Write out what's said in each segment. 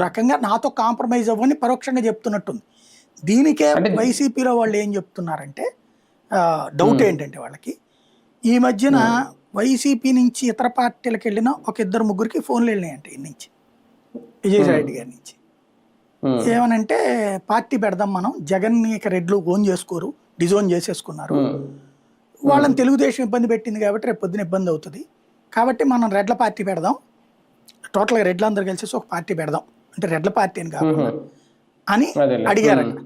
రకంగా నాతో కాంప్రమైజ్ అవ్వని పరోక్షంగా చెప్తున్నట్టుంది. దీనికే అంటే వైసీపీలో వాళ్ళు ఏం చెప్తున్నారంటే డౌట్ ఏంటంటే వాళ్ళకి ఈ మధ్యన వైసీపీ నుంచి ఇతర పార్టీలకు వెళ్ళిన ఒక ఇద్దరు ముగ్గురికి ఫోన్లు వెళ్ళినాయంట ఈ నుంచి విజయసాయి రెడ్డి గారి నుంచి. ఏమనంటే పార్టీ పెడదాం మనం, జగన్ని ఇక రెడ్లు ఓన్ చేసుకోరు, డిజోన్ చేసేసుకున్నారు, వాళ్ళని తెలుగుదేశం ఇబ్బంది పెట్టింది కాబట్టి రేపు పొద్దున ఇబ్బంది అవుతుంది, కాబట్టి మనం రెడ్ల పార్టీ పెడదాం, టోటల్గా రెడ్లందరూ కలిసేసి ఒక పార్టీ పెడదాం, అంటే రెడ్ల పార్టీ అని కాకుండా అని అడిగారట.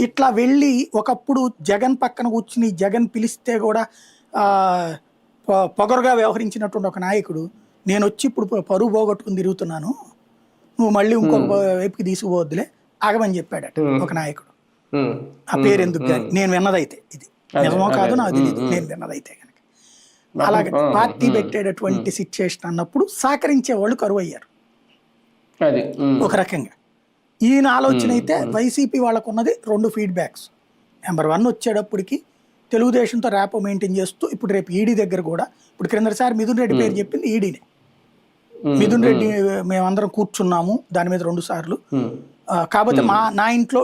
ఇట్లా వెళ్ళి ఒకప్పుడు జగన్ పక్కన కూర్చుని జగన్ పిలిస్తే కూడా పొగరుగా వ్యవహరించినటువంటి ఒక నాయకుడు నేను వచ్చి ఇప్పుడు పరువు పోగొట్టుకుని తిరుగుతున్నాను, నువ్వు మళ్ళీ ఇంకొక వైపుకి తీసుకుపోవద్దులే ఆగమని చెప్పాడట ఒక నాయకుడు. ఆ పేరు ఎందుకు కానీ నేను విన్నదైతే, ఇది నిజమో కాదు నాకు తెలియదు, నేను విన్నదైతే కనుక. అలాగే పార్టీ పెట్టేటటువంటి సిచ్యుయేషన్ అన్నప్పుడు సహకరించే వాళ్ళు కరువు అయ్యారు ఒక రకంగా. ఈయన ఆలోచన అయితే వైసీపీ వాళ్ళకు ఉన్నది రెండు ఫీడ్బ్యాక్స్. నెంబర్ 1 వచ్చేటప్పటికి తెలుగుదేశంతో ర్యాపో మెయింటైన్ చేస్తూ ఇప్పుడు రేపు ఈడీ దగ్గర కూడా, ఇప్పుడు క్రిందసారి మిథున్ రెడ్డి పేరు చెప్పింది ఈడీనే, మిథున్ రెడ్డి మేమందరం కూర్చున్నాము దాని మీద 2 సార్లు, కాకపోతే నా ఇంట్లో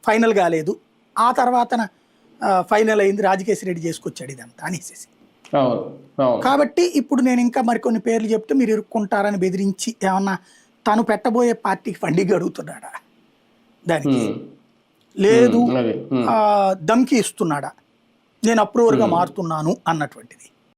ఫైనల్ కాలేదు, ఆ తర్వాత ఫైనల్ అయింది, రాజకేశ్ రెడ్డి చేసుకొచ్చాడు ఇదంతా అనేసి. కాబట్టి ఇప్పుడు నేను ఇంకా మరికొన్ని పేర్లు చెప్తే మీరు ఇరుక్కుంటారని బెదిరించి ఏమన్నా తను పెట్టబోయే పార్టీకి ఫండింగ్ అడుగుతున్నాడా దానికి, లేదు ధమ్కి ఇస్తున్నాడా, నేను అప్రూవర్గా మారుతున్నాను అన్నటువంటిది.